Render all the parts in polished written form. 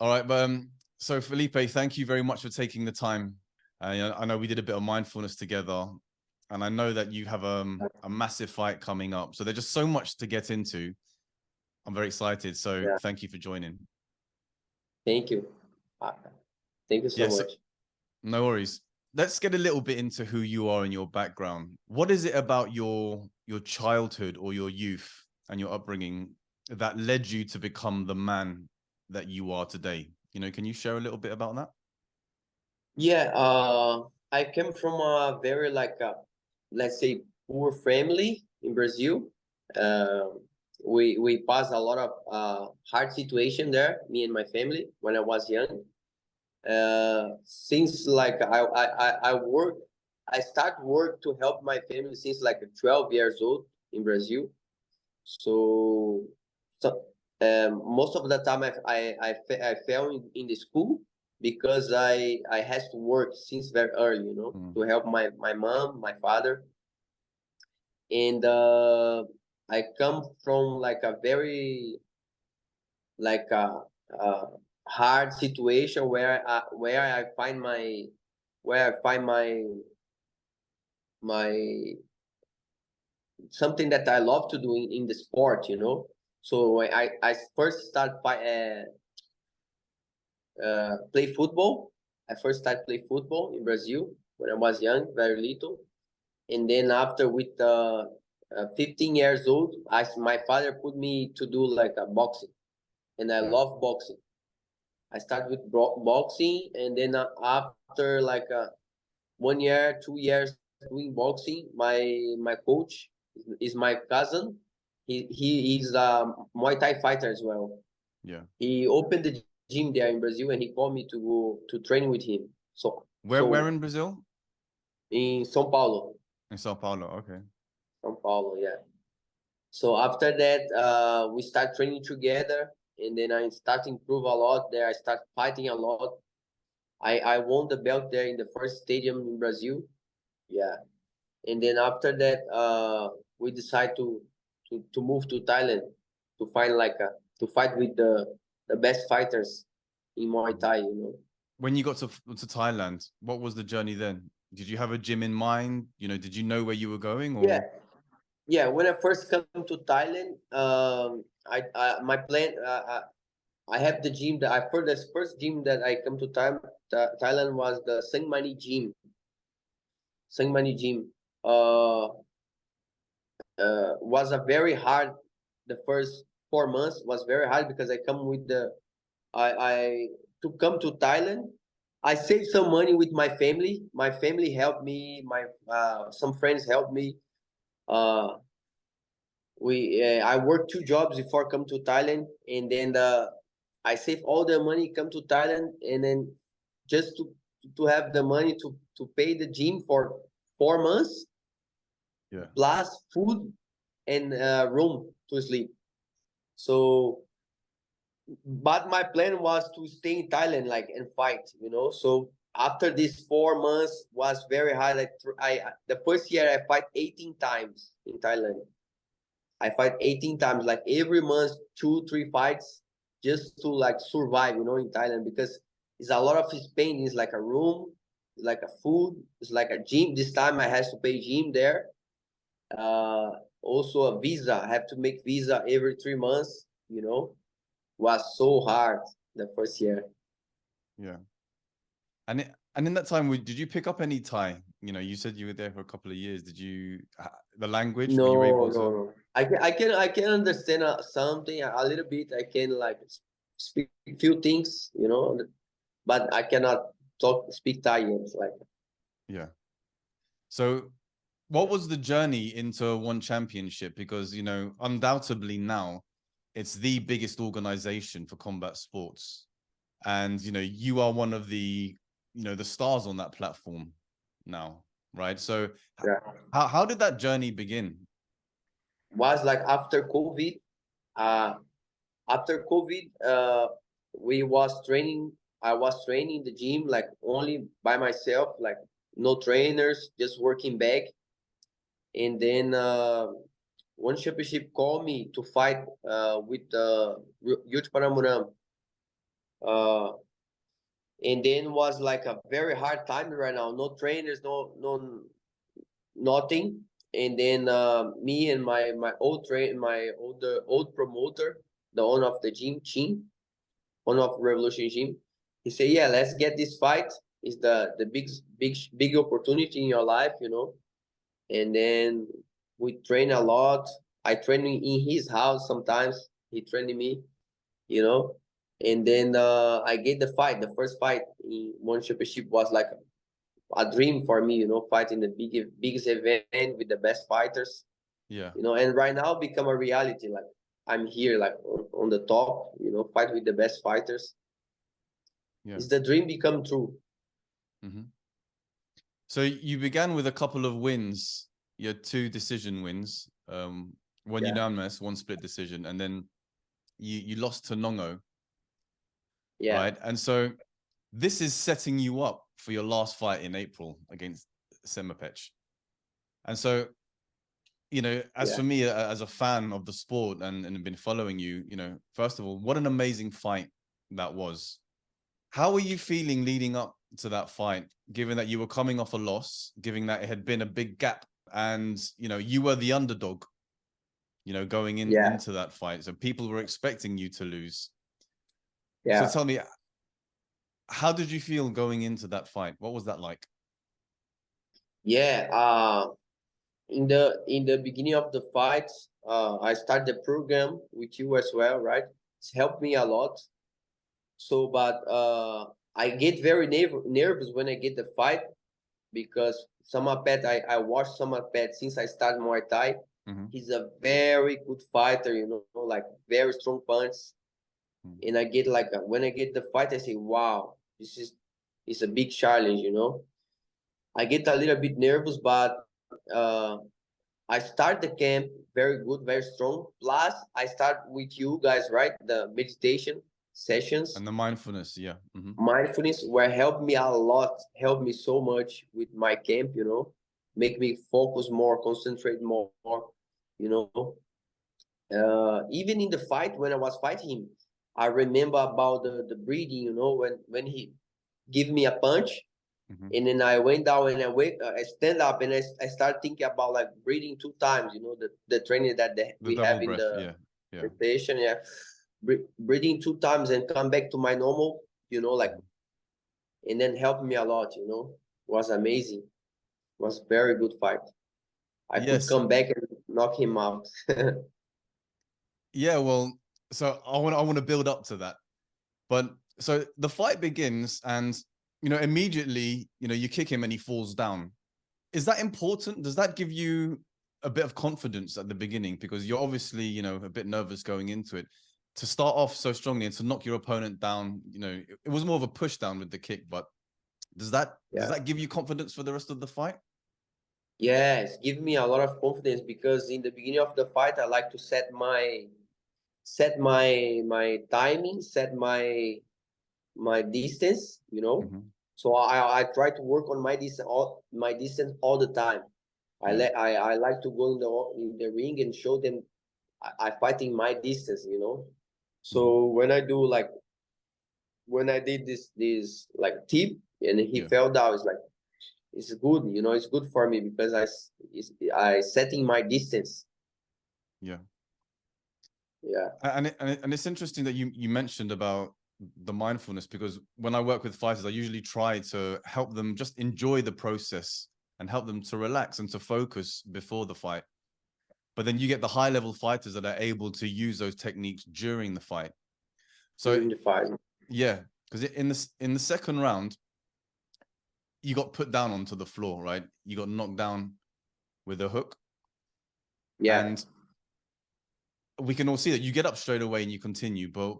All right, but so Felipe, thank you very much for taking the time. I know we did a bit of mindfulness together, and I know that you have a massive fight coming up. So there's just so much to get into. I'm very excited. So Yeah. thank you for joining. Thank you. Uh, Thank you so Yes, much. no worries. Let's get a little bit into who you are and your background. What is it about your childhood or your youth and your upbringing that led you to become the man that you are today? Can you share a little bit about that? Yeah, I came from a very let's say poor family in Brazil. Uh, we passed a lot of hard situation there, me and my family when I was young. Since I work, I start work to help my family since like 12 years old in Brazil. So, most of the time I fell in the school because I had to work since very early, to help my mom, my father, and I come from like a very like a hard situation where I find my something that I love to do in the sport, So I first play football. I first started play football in Brazil when I was young, very little, and then after with 15 years old, my father put me to do like a boxing, and I Yeah. love boxing. I started with boxing, and then after 1 year, 2 years doing boxing, my coach is my cousin. He is a Muay Thai fighter as well. Yeah. He opened the gym there in Brazil, and he called me to go to train with him. Where in Brazil? In São Paulo, In Sao Paulo. Okay. yeah. So after that, we start training together, and then I start to improve a lot there. I start fighting a lot. I won the belt there in the first stadium in Brazil. Yeah, and then after that, we decide to move to Thailand to find to fight with the best fighters in Muay Thai. When you got to Thailand, what was the journey then? Did you have a gym in mind? Did you know where you were going Yeah, or? yeah. When I first come to Thailand, I my plan. I have the gym that I first gym that I come to Thailand was the Saemapetch gym. Saemapetch gym. Was a very hard. The first 4 months was very hard because I come with I to come to Thailand. I saved some money with my family. My family helped me. My some friends helped me. Uh, I worked 2 jobs before come to Thailand, and then I save all the money come to Thailand, and then just to have the money to pay the gym for 4 months Yeah. plus food and room to sleep. So, but my plan was to stay in Thailand, and fight. So after these 4 months was very hard. The first year I fight 18 times in Thailand. I fight 18 times, like every month, 2, 3 fights, just to survive, in Thailand, because it's a lot of spending. It's like a room, it's like a food, it's like a gym. This time I has to pay gym there. Uh, Also a visa. I have to make visa every 3 months. Was so hard the first year. Yeah. And in that time, did you pick up any Thai? You said you were there for a couple of years. Did you the language? Were you No, able no, to? no. I can understand something a little bit. I can speak few things, but I cannot speak Thai yet. Yeah. So what was the journey into one championship? Because, undoubtedly now it's the biggest organization for combat sports. And, you are one of the stars on that platform now, right? So Yeah. how did that journey begin? Was like after COVID. Uh, After COVID, we was training. I was training the gym only by myself, no trainers, just working back. And then one championship called me to fight with Youth Paramuram. Uh, and then was like a very hard time right now. No trainers, no nothing. And then me and my old promoter, the owner of the gym, Chin, owner of Revolution Gym, he said, "Yeah, let's get this fight. It's the big opportunity in your life, you know." And then we train a lot. I train in his house sometimes. He trained me, you know. And then I get the fight. The first fight in one championship was like a dream for me, you know, fighting the biggest event with the best fighters, Yeah. you know. And right now become a reality. Like I'm here, like on the top, you know, fight with the best fighters. Yeah. Is the dream become true? Hmm. So you began with a couple of wins. You had 2 decision wins, one Yeah, unanimous, one split decision, and then you lost to Nongo, yeah, right? And so this is setting you up for your last fight in April against Saemapetch. And so, as yeah, for me, as a fan of the sport and been following you, first of all, what an amazing fight that was. How were you feeling leading up to that fight, given that you were coming off a loss, given that it had been a big gap, and you were the underdog, going yeah, into that fight, so people were expecting you to lose. So yeah, tell me, how did you feel going into that fight? What was that like? yeah. In the beginning of the fight, I started the program with you as well, right? It's helped me a lot. So, but I get very nervous when I get the fight because Saemapetch, I watched Saemapetch since I started Muay Thai. Hmm. He's a very good fighter, you know, like very strong punch. And I get like when I get the fight, I say, "Wow, this is it's a big challenge," you know. I get a little bit nervous, but I start the camp very good, very strong. Plus, I start with you guys, right? The meditation sessions, And the mindfulness, yeah. Hmm. mindfulness, were helped me a lot, helped me so much with my camp, you know, make me focus more, concentrate more, you know. Even in the fight, when I was fighting him, I remember about the breathing, you know, when he give me a punch, Hmm. and then I went down and I stand up and I start thinking about like breathing 2 times, you know, the training that The we have double in breath, the yeah. Yeah. station, yeah. Breathing 2 times and come back to my normal, you know, like, Mhm. and then helped me a lot, you know. Was amazing. Was very good fight. I could Yes. come back and knock him out. Yeah, well, so I want to build up to that. But so the fight begins, and immediately, you kick him and he falls down. Is that important? Does that give you a bit of confidence at the beginning? Because you're obviously, a bit nervous going into it. To start off so strongly and to knock your opponent down, it was more of a push down with the kick, but does that does Yeah. that give you confidence for the rest of the fight? Yes, give me a lot of confidence because in the beginning of the fight I like to set my timing, set my distance, you know. Hmm. So I try to work on my distance all the time. Yeah. I like to go in the ring and show them I fight in my distance, you know. Hmm. So when I did this like tip and he Yeah. fell down, it's like it's good, you know, it's good for me because I setting my distance. Yeah. Yeah, And it's interesting that you mentioned about the mindfulness, because when I work with fighters, I usually try to help them just enjoy the process and help them to relax and to focus before the fight. But then you get the high level fighters that are able to use those techniques during the fight. So during the fight. yeah, because in the second round, you got put down onto the floor, right? You got knocked down with a hook, Yeah. and we can all see that you get up straight away and you continue. But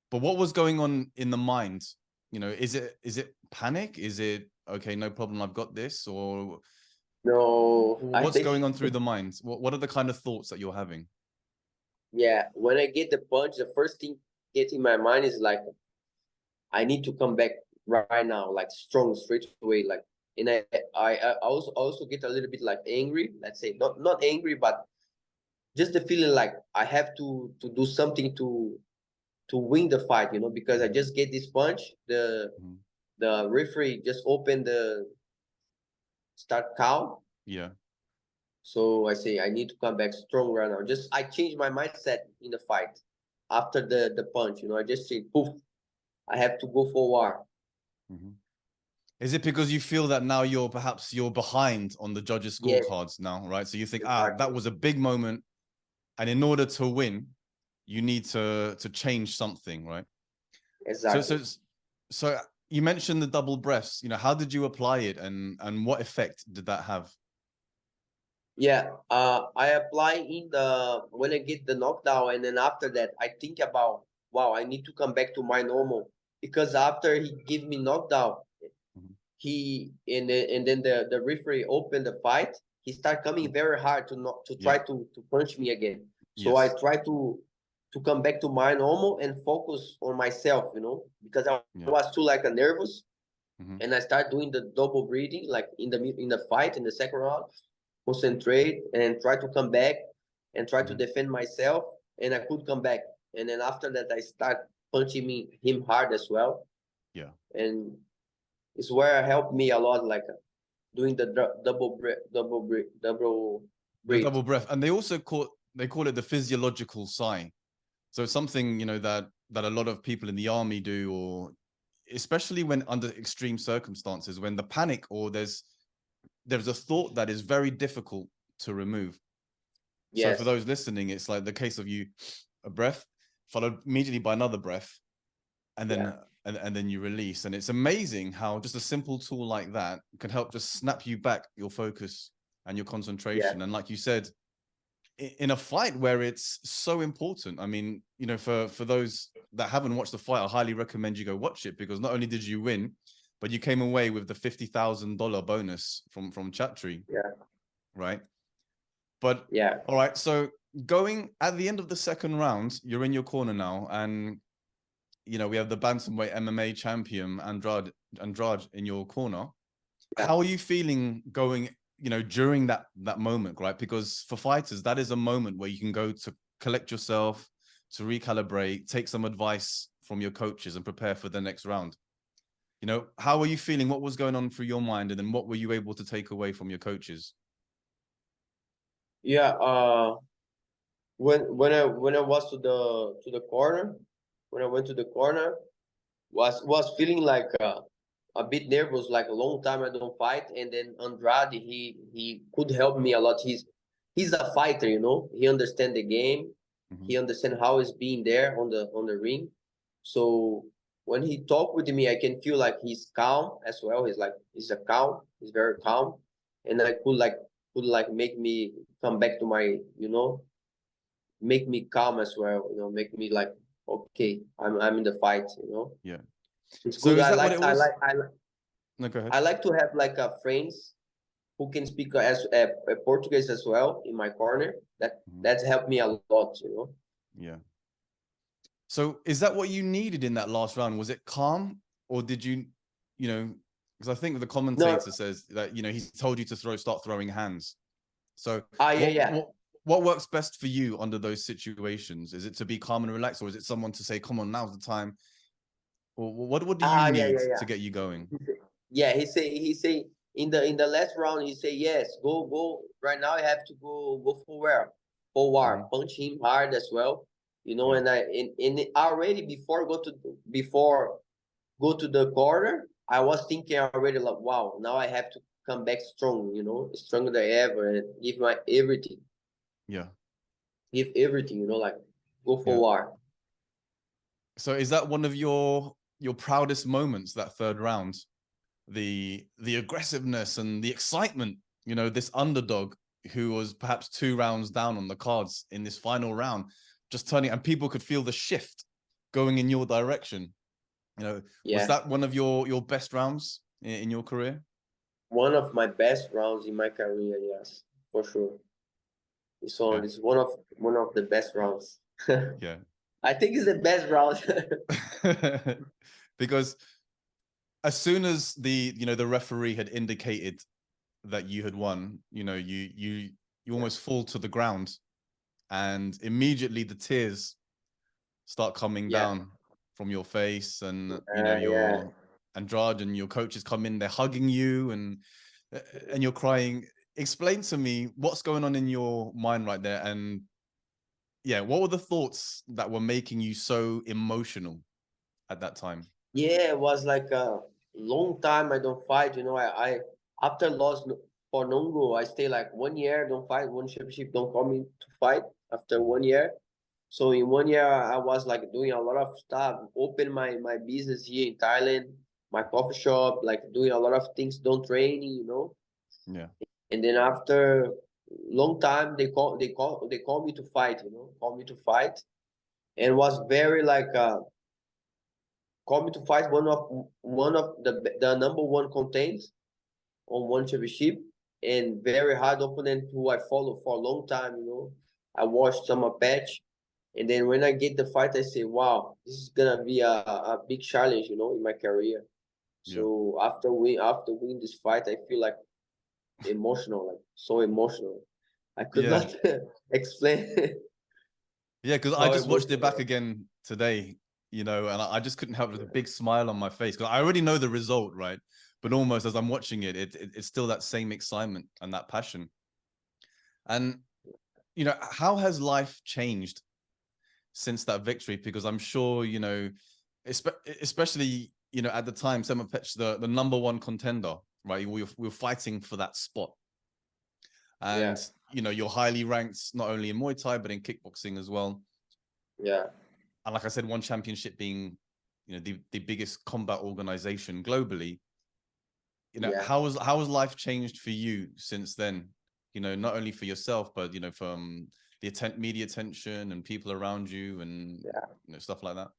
what was going on in the mind? Is it panic? Is it okay, no problem, I've got this? Or No, I what's think going on through the mind? What are the kind of thoughts that you're having? yeah. When I get the punch, the first thing get in my mind is like I need to come back right now, like strong, straight away. Like, and I also get a little bit like angry. Let's say not angry, but just the feeling like I have to do something win the fight, you know, because I just get this punch, Mhm. the referee just opened the start count. Yeah. So I say I need to come back strong right now. Just I changed my mindset in the fight after the punch. You know, I just say poof, I have to go for war. Mhm. Is it because you feel that now you're behind on the judges' Yes, scorecards now, right? So you think, that exactly, was a big moment, and in order to win, you need to change something, right? So so exactly. so you mentioned the double breaths. You know, how did you apply it, and what effect did that have? Yeah, I apply in the when I get the knockdown, and then after that, I think about wow, I need to come back to my normal because after he give me knockdown, Mhm. he and then the referee opened the fight. He start coming very hard to not to Yeah. try to punch me again. So I Yes. try to come back to my normal and focus on myself, you know, because I Yeah. was too like a nervous, Hmm. and I start doing the double breathing like in the fight in the second round, concentrate and try to come back and try to Hmm. defend myself, and I could come back. And then after that, I start punching him hard as well, Yeah. and it's where it helped me a lot, like doing the double The breathe. double breath, and they call it the physiological sigh. So it's something, that a lot of people in the army do, or especially when under extreme circumstances, when the panic or there's a thought that is very difficult to remove. So for Yes, those listening, it's like the case of a breath followed immediately by another breath, and yeah, then and then you release. And it's amazing how just a simple tool like that can help just snap you back your focus and your yeah, concentration. And like you said, in a fight where it's so important. I mean, for those that haven't watched the fight, I highly recommend you go watch it, because not only did you win, but you came away with the $50,000 bonus from Chatri, yeah, right? But yeah, all right, so going at the end of the second round, you're in your corner now, and we have the bantamweight MMA champion Andrade in your corner. yeah, How are you feeling going, during that moment, right? Because for fighters, that is a moment where you can go to collect yourself, to recalibrate, take some advice from your coaches, and prepare for the next round. How are you feeling? What was going on through your mind, and then what were you able to take away from your coaches? yeah. When I was to the corner, when I went to the corner, was feeling like a bit nervous, like a long time I don't fight. And then Andrade, he could help me a lot. He's a fighter, you know. He understand the game. Mm-hmm. He understand how it's being there on the ring. So when he talk with me, I can feel like he's calm as well. He's a calm. He's very calm, and I could like make me come back to my, you know, make me calm as well. You know, make me like okay, I'm in the fight. You know, Yeah. it's So good. is that what it was? No, go ahead. I like to have like a friends who can speak as Portuguese as well in my corner. Mhm. That's helped me a lot. You know. Yeah. So is that what you needed in that last round? Was it calm, or did you know, because I think the No. commentator says that, he told you to start throwing hands. So Ah, yeah, what yeah. what what works best for you under those situations? Is it to be calm and relaxed, or is it someone to say, "Come on, now's the time"? Or what do you Ah, yeah, need yeah, to yeah. get you going? Yeah, he say in the last round he say yes, go right now. I have to go for where for Hmm. war, punch him hard as well, you know. Yeah, And I in already before go to the corner, I was thinking already like wow, now I have to come back strong, you know, stronger than ever, and give my everything, yeah, give everything, you know, like go for yeah. war. So is that one of your proudest moments, that third round? The aggressiveness and the excitement, this underdog who was perhaps 2 rounds down on the cards in this final round, just turning, and people could feel the shift going in your direction. Was Yeah, that one of your best rounds in your career? one of my best rounds in my career. Yes, for sure. So Yeah, it's one of the best rounds. yeah. I think it's the best round. Because as soon as the referee had indicated that you had won, you almost fall to the ground, and immediately the tears start coming Yeah. down from your face, and Yeah. your Andrade and your coaches come in, they're hugging you, and you're crying. Explain to me what's going on in your mind right there, and yeah, what were the thoughts that were making you so emotional at that time? Yeah, it was like a long time I don't fight. I after loss for Nongo, I stay like 1 year, don't fight, one championship, don't call me to fight after 1 year. So in 1 year, I was like doing a lot of stuff, open my business here in Thailand, my coffee shop, like doing a lot of things, don't training. Yeah. And then after long time, they call me to fight, call me to fight, and was very like call me to fight one of the number one contenders on one championship, and very hard opponent who I follow for a long time. I watched Saemapetch, and then when I get the fight, I say, "Wow, this is gonna be a big challenge, in my career." Yeah. So after win this fight, I feel like emotional, like so emotional. I could Yeah. not explain Yeah, because I how just watched it back emotional. again today, and I just couldn't help with a big smile on my face, because I already know the result, right? But almost as I'm watching it, it's still that same excitement and that passion. And how has life changed since that victory? Because I'm sure, especially at the time, Saemapetch, the number one contender, right? We were fighting for that spot, Yeah, and you're highly ranked not only in Muay Thai but in kickboxing as well. yeah, And like I said, one championship being, the biggest combat organization globally. yeah. How has life changed for you since then? Not only for yourself, but from the media attention and people around you, and stuff like that.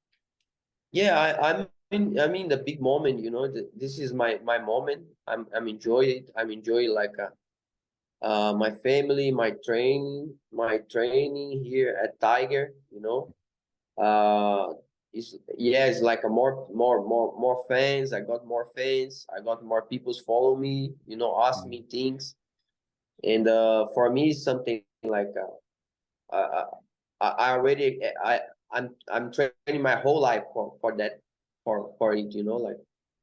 Yeah, I'm in the big moment. This is my moment. I'm enjoying it. I'm enjoying like my family, my training here at Tiger. It's like a more fans. I got more fans. I got more people follow me. Ask Mhm. me things, and for me, it's something like uh, I already I'm training my whole life for that, for it, like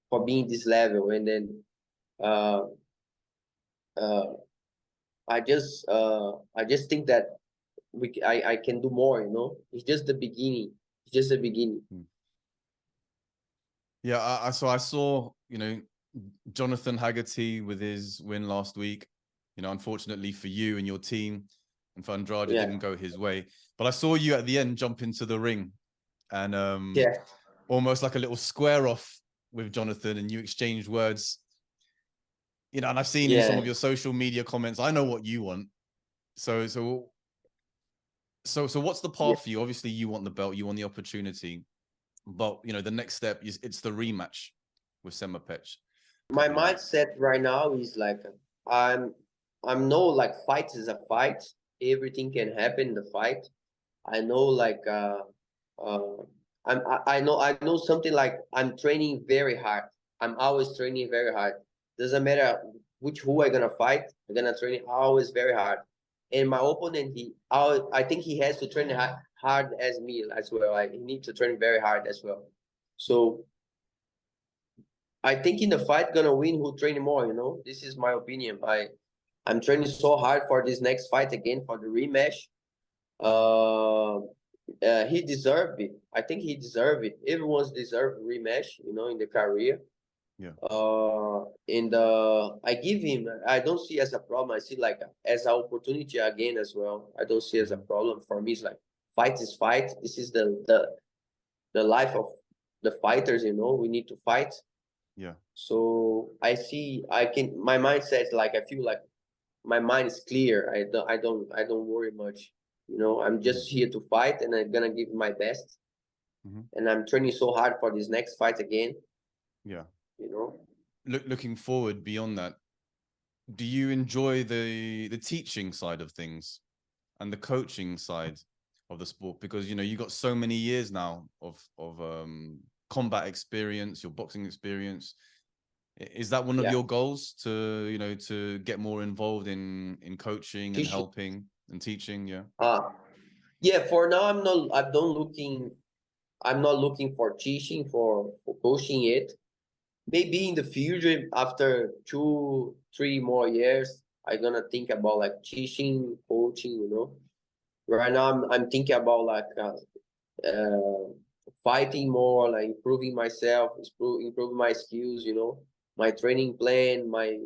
for being this level. And then uh uh I just think that I can do more. It's just the beginning. It's just the beginning. Mm. Yeah, I saw, Jonathan Haggerty with his win last week. Unfortunately for you and your team, and for Andrade, it Yeah, didn't go his way. But I saw you at the end jump into the ring, and yeah, almost like a little square off with Jonathan, and you exchanged words. And I've seen in some of yeah. your social media comments, I know what you want. So what's the Yeah. path for you? Obviously, you want the belt, you want the opportunity, but the next step is it's the rematch with Saemapetch My coming up. mindset right now is like I'm I'm no like fight is a fight. Everything can happen in the fight. I know like uh I know something like I'm training very hard. I'm always training very hard. Doesn't matter who I gonna fight. I'm gonna train always very hard. And my opponent, I think he has to train hard as me as well. He needs to train very hard as well. So I think in the fight gonna win who train more. This is my opinion. I'm training so hard for this next fight again for the rematch. Uh, he deserved it. I think he deserved it. Everyone's deserved rematch, in the career. Yeah. And I give him. I don't see as a problem. I see like as an opportunity again as well. I don't see as a Mhm. problem for me. It's like fight is fight. This is the life of the fighters. We need to fight. Yeah. So my mindset, like I feel like my mind is clear. I don't worry much. I'm Mhm. just here to fight, and I'm gonna give my best. Mhm. And I'm training so hard for this next fight again. Yeah. You know. Looking forward beyond that, do you enjoy the teaching side of things and the coaching side of the sport? Because you got so many years now of combat experience, your boxing experience. Is that one of Yeah. your goals, to get more involved in coaching and Teach. helping and teaching? Yeah. Uh yeah. For now, I'm not. I don't looking. I'm not looking for teaching, for coaching it. Maybe in the future, after 2, 3 more years, I'm gonna think about like teaching, coaching, you know. Right now, I'm thinking about like uh, fighting more, like improving myself, improving my skills, you know, my training plan, my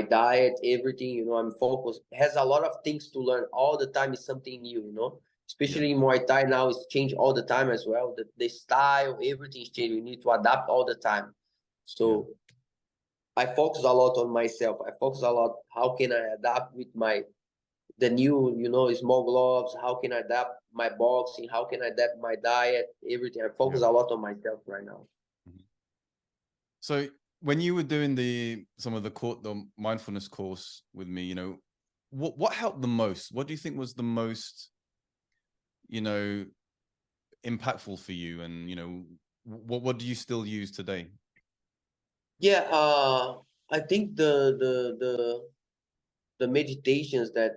diet, everything, you know. I'm focused. Has a lot of things to learn all the time. Is something new, you know. Yeah, Especially in Muay Thai now, it's changed all the time as well. The style, everything's changed. We need to adapt all the time. yeah, So I focus a lot on myself. I focus a lot. How can I adapt with the new, you know, small gloves? How can I adapt my boxing? How can I adapt my diet? Everything. I yeah. focus a lot on myself right now. Mhm. So when you were doing some of the mindfulness course with me, you know, what helped the most? What do you think was the most, you know, impactful for you? And you know, what do you still use today? Yeah, I think the meditations that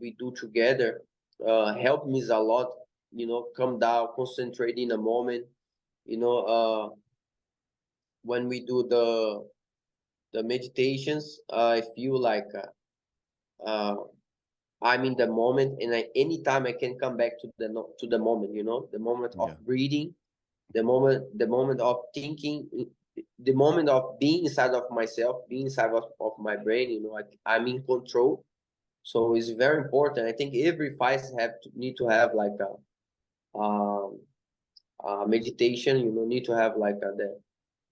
we do together help me a lot. You know, calm down, concentrate in a moment. You know, when we do the meditations, I feel like uh, I'm in the moment, and anytime I can come back to to the moment. You know, the moment of Yeah, breathing, the moment of thinking, the moment of being inside of myself, being inside of my brain. You know, I'm in control. So it's very important. I think every fight need to have like um, meditation. You know, need to have like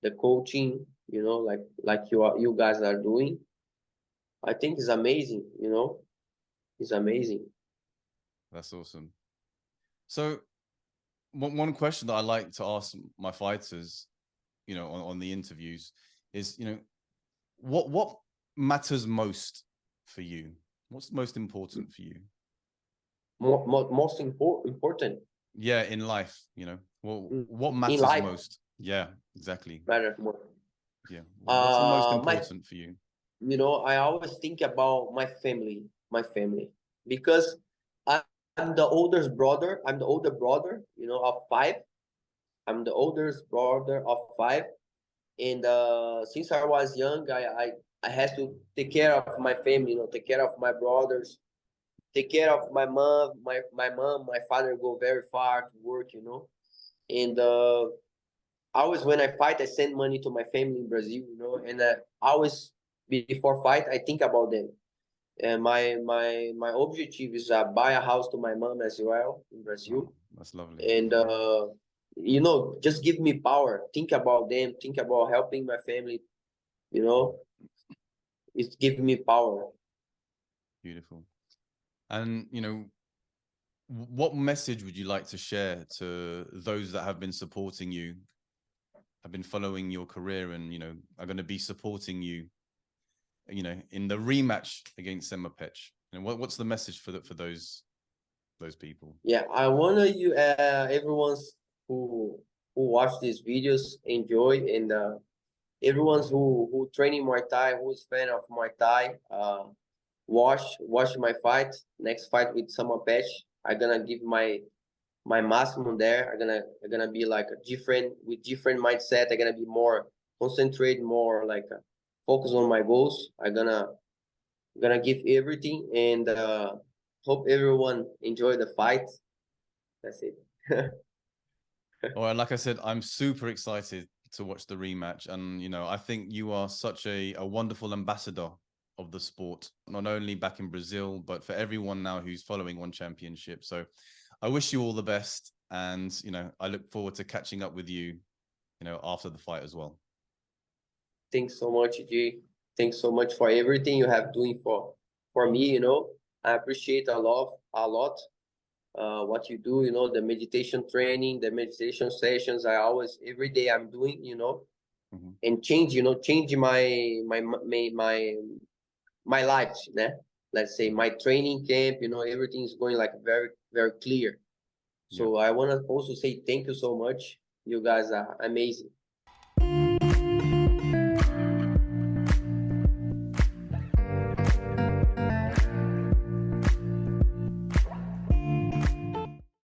the coaching. You know, like you guys are doing. I think it's amazing. You know, it's amazing. that's awesome. So one question that I like to ask my fighters, you know, on the interviews is, you know, what matters most for you? What's most important for you? Most important Yeah, in life, you know, what in matters life most? Yeah, exactly. matters more. Yeah. What's the most My important for you? you know, I always think about my family, because I'm the oldest brother. I'm the older brother, you know, of five. I'm the oldest brother of five, and since I was young, I had to take care of my family, you know, take care of my brothers, take care of my mom. My father go very far to work, you know, and always when I fight, I send money to my family in Brazil, you know, and always before fight, I think about them. And my objective is buy a house to my mom as well in Oh, Brazil, that's lovely. and you know, just give me power. Think about them. Think about helping my family. You know, it's giving me power. Beautiful. And, you know, what message would you like to share to those that have been supporting you, have been following your career, and, you know, are going to be supporting you, you know, in the rematch against Saemapetch? And what's the message for those people? Yeah, I wanna you everyone's who watch these videos enjoy, and everyone's who training Muay Thai, who's fan of Muay Thai, watch my fight, next fight with Saemapetch. I'm gonna give my maximum there. I'm gonna be like a different mindset. I'm gonna be more concentrate, more like focus on my goals. I'm gonna give everything, and hope everyone enjoy the fight. That's it. All right, like I said, I'm super excited to watch the rematch. And, you know, I think you are such a wonderful ambassador of the sport, not only back in Brazil, but for everyone now who's following One Championship. So I wish you all the best. And, you know, I look forward to catching up with you, you know, after the fight as well. Thanks so much, G. Thanks so much for everything you have doing for me. You know, I appreciate a lot what you do. You know, the meditation training, the meditation sessions. I always every day I'm doing. You know, Mhm. and change my life. Né? Let's say Mhm. my training camp. You know, everything is going like very clear. Yeah. So I want to also say thank you so much. You guys are amazing.